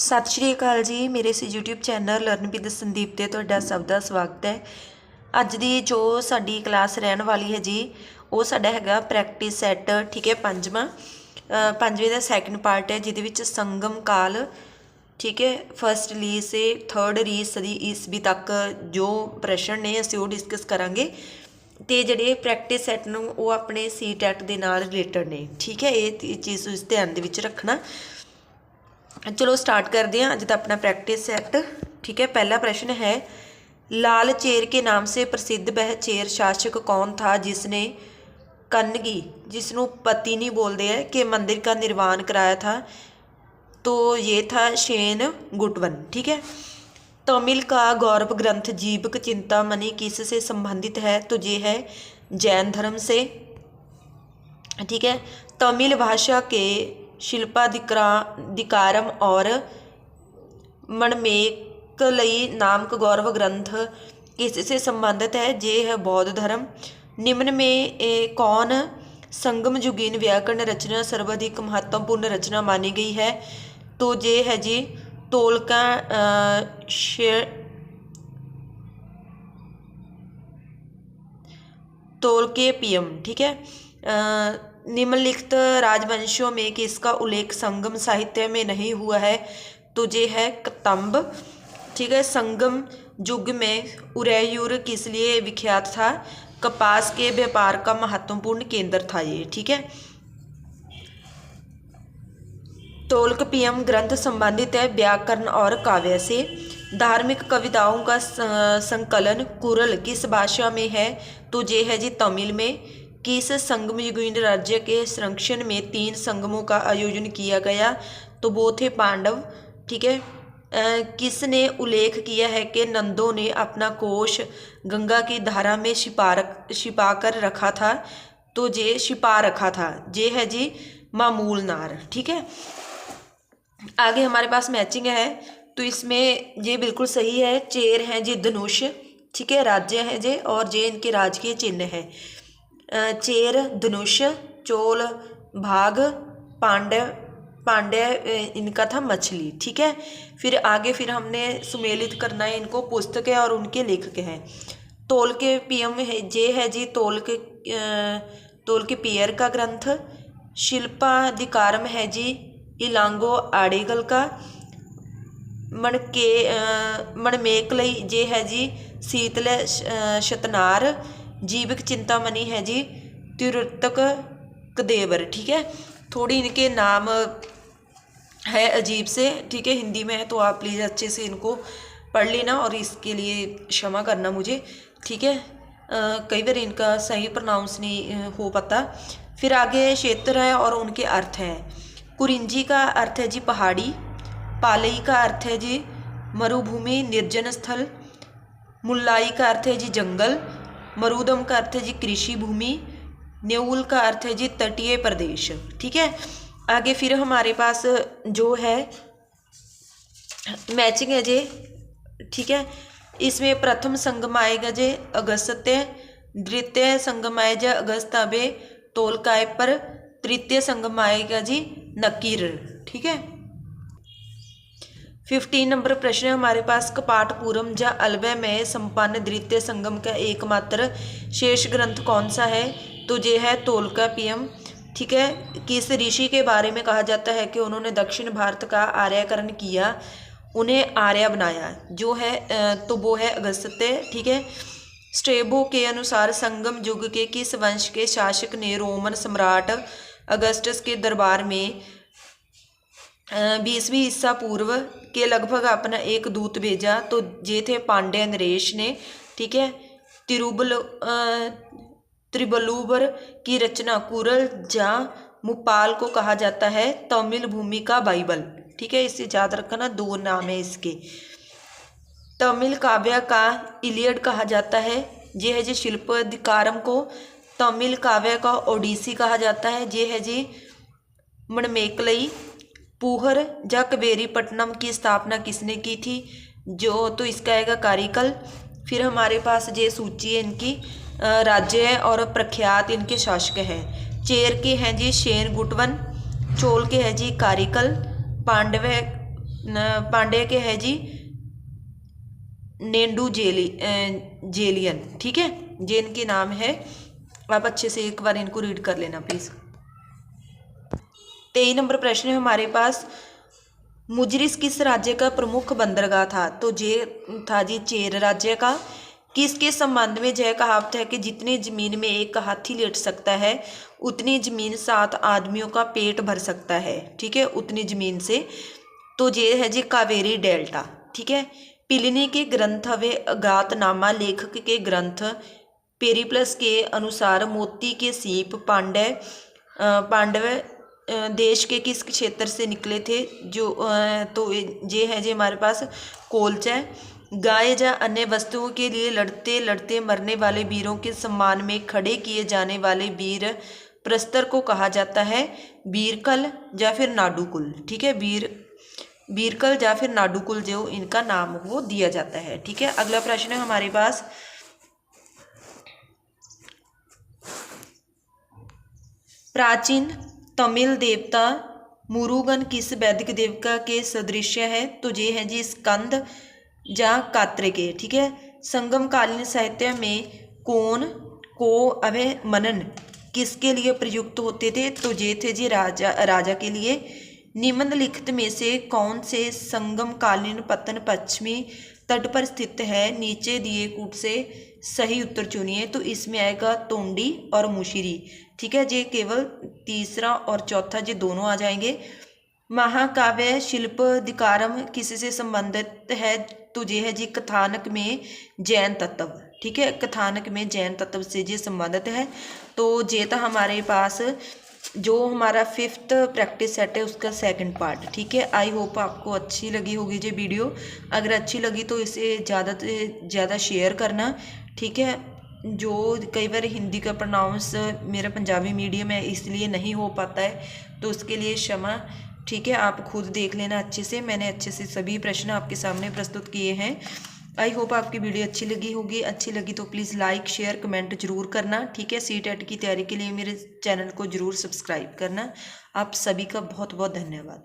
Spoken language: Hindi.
सत श्री अकाल जी। मेरे इस YouTube channel learn with Sandeep ते तुहाडा सब दा स्वागत है। अज दी जो साडी क्लास रहने वाली है जी, वो साडा हैगा प्रैक्टिस सैट, ठीक है, पंजवें का सैकेंड पार्ट है, जिहदे विच संगम काल, ठीक है, फर्स्ट रीस से थर्ड रीस सदी ईस्वी तक जो प्रश्न ने असीं वो डिस्कस करांगे। तो जिहड़े प्रैक्टिस सैट नूं वो अपने सी टैट दे नाल रिलेटेड ने, ठीक है, ये चीज़ तुसीं ध्यान दे विच रखना। चलो स्टार्ट करते हैं अज का अपना प्रैक्टिस सैट। ठीक है, पहला प्रश्न है, लाल चेर के नाम से प्रसिद्ध वह चेर शासक कौन था जिसने कन्नगी, जिसनों पति नहीं बोलते हैं, के मंदिर का निर्माण कराया था? तो ये था शेन गुटवन। ठीक है, तमिल का गौरव ग्रंथ जीवक चिंतामणि किससे संबंधित है? तो ये है जैन धर्म से। ठीक है, तमिल भाषा के शिल्पाधिकारम और मणमेकलई नामक गौरव ग्रंथ किससे संबंधित है? ये है बौद्ध धर्म। निम्न में कौन संगम युगीन व्याकरण रचना सर्वाधिक महत्वपूर्ण रचना मानी गई है? तो ये है जी तोलका तोलकेपियम। ठीक है, निम्नलिखित राजवंशों में किसका उल्लेख संगम साहित्य में नहीं हुआ है? तो ये है कतंब। ठीक है, संगम युग में उरैयूर किस लिए विख्यात था? कपास के व्यापार का महत्वपूर्ण केंद्र था ये। ठीक है, तोलकपियम ग्रंथ संबंधित है व्याकरण और काव्य से। धार्मिक कविताओं का संकलन कुरल किस भाषा में है? तो ये है जी तमिल में। किस संगम युगीन राज्य के संरक्षण में 3 संगमों का आयोजन किया गया? तो वो थे पांडव। ठीक है, किसने उल्लेख किया है कि नंदों ने अपना कोष गंगा की धारा में छिपा कर रखा था? तो ये छिपा रखा था, ये है जी मामूल नार। ठीक है, आगे हमारे पास मैचिंग है, तो इसमें ये बिल्कुल सही है। चेर हैं जी धनुष, ठीक है, राज्य है जे, और ये इनके राजकीय चिन्ह है। चेर धनुष, चोल भाग, पांड्य इनका था मछली। ठीक है, फिर आगे फिर हमने सुमेलित करना है इनको, पुस्तक है और उनके लेखक हैं। तोलकेपियम है जे है जी तोलकेपियर का ग्रंथ। शिल्पाधिकारम है जी इलांगो आड़ेगल का। मणमेकलई जे है जी शीतल शतनार। जीवक चिंतामणि है जी तिरुतक कदेवर। ठीक है, थोड़ी इनके नाम है अजीब से, ठीक है, हिंदी में है, तो आप प्लीज़ अच्छे से इनको पढ़ लेना और इसके लिए क्षमा करना मुझे। ठीक है, कई बार इनका सही प्रोनाउंस नहीं हो पाता। फिर आगे क्षेत्र है और उनके अर्थ हैं। कुरिंजी का अर्थ है जी पहाड़ी। पालई का अर्थ है जी मरुभूमि निर्जन स्थल। मुल्लाई का अर्थ है जी जंगल। मरुदम का अर्थ है जी कृषि भूमि। न्यूल का अर्थ है जी तटीय प्रदेश। ठीक है, आगे फिर हमारे पास जो है मैचिंग है जे, ठीक है, इसमें प्रथम संगम आएगा जे अगस्त्य। द्वितीय संगम आएगा अगस्त्य बे तोलकाय पर। तृतीय संगम आएगा जी नकीर। ठीक है, 15 नंबर प्रश्न है हमारे पास, कपाटपुरम या अलवय में संपन्न द्वितीय संगम का एकमात्र शेष ग्रंथ कौन सा है? तो ये है तोलकापियम। ठीक है, किस ऋषि के बारे में कहा जाता है कि उन्होंने दक्षिण भारत का आर्यकरण किया, उन्हें आर्य बनाया? जो है तो वो है अगस्त्य। ठीक है, स्ट्रेबो के अनुसार संगम युग के किस वंश के शासक ने रोमन सम्राट अगस्टस के दरबार में 20वीं ईसा पूर्व के लगभग अपना एक दूत भेजा? तो ये थे पांड्य नरेश ने। ठीक है, त्रिबलुवर की रचना कुरल जा मुपाल को कहा जाता है तमिल भूमि का बाइबल। ठीक है, इसे याद रखना, 2 नाम है इसके। तमिल काव्य का इलियड कहा जाता है, ये है जी शिल्पाधिकारम को। तमिल काव्य का ओडिसी कहा जाता है, ये है जी मणमेकलई। पूहर या कवेरीपट्टनम की स्थापना किसने की थी? जो तो इसका आएगा कारिकल। फिर हमारे पास ये सूची है इनकी, राज्य है और प्रख्यात इनके शासक हैं। चेर के हैं जी शेन गुटवन। चोल के है जी कारिकल। पांड्या के है जी नेंडू जेलियन, ठीक है, ये इनके नाम है। आप अच्छे से एक बार इनको रीड कर लेना प्लीज़। 23 नंबर प्रश्न है हमारे पास, मुजरिस किस राज्य का प्रमुख बंदरगाह था? तो ये था जी चेर राज्य का। किसके संबंध में यह कहावत है कि जितनी जमीन में एक हाथी लेट सकता है उतनी जमीन 7 आदमियों का पेट भर सकता है, ठीक है, उतनी जमीन से। तो ये है जी कावेरी डेल्टा, ठीक है। प्लिनी के ग्रंथ व अगातनामा लेखक के ग्रंथ पेरिप्लस के अनुसार मोती के सीप पांडव देश के किस क्षेत्र से निकले थे? जो तो ये है जी हमारे पास कोल्चा है। गाय या अन्य वस्तुओं के लिए लड़ते लड़ते मरने वाले वीरों के सम्मान में खड़े किए जाने वाले वीर प्रस्तर को कहा जाता है वीरकल या फिर नाडुकुल, ठीक है, वीरकल या फिर नाडुकुल जो इनका नाम वो दिया जाता है, ठीक है। अगला प्रश्न है हमारे पास, प्राचीन तमिल देवता मुरुगन किस वैदिक देवता के सदृश है? तो ये है जी स्कंद या कात्रिकेय, ठीक है। संगमकालीन साहित्य में कौन को अवय मनन किसके लिए प्रयुक्त होते थे? तो ये थे जी राजा के लिए। निम्नलिखित में से कौन से संगमकालीन पत्तन पश्चिमी तट पर स्थित है? नीचे दिए कूट से सही उत्तर चुनिए। तो इसमें आएगा तोंडी और मुशिरी, ठीक है, ये केवल तीसरा और चौथा ये दोनों आ जाएंगे। महाकाव्य शिल्पदिकारम किससे संबंधित है? तो ये है जी कथानक में जैन तत्व, ठीक है, कथानक में जैन तत्व से ये संबंधित है। तो ये था हमारे पास जो हमारा 5th प्रैक्टिस सेट है उसका सेकंड पार्ट, ठीक है। आई होप आपको अच्छी लगी होगी ये वीडियो। अगर अच्छी लगी तो इसे ज़्यादा से ज़्यादा शेयर करना, ठीक है। जो कई बार हिंदी का प्रोनाउंस मेरा पंजाबी मीडियम है इसलिए नहीं हो पाता है तो उसके लिए क्षमा, ठीक है। आप खुद देख लेना अच्छे से, मैंने अच्छे से सभी प्रश्न आपके सामने प्रस्तुत किए हैं। आई होप आपकी वीडियो अच्छी लगी होगी। अच्छी लगी तो प्लीज़ लाइक शेयर कमेंट जरूर करना, ठीक है। CTET की तैयारी के लिए मेरे चैनल को जरूर सब्सक्राइब करना। आप सभी का बहुत बहुत धन्यवाद।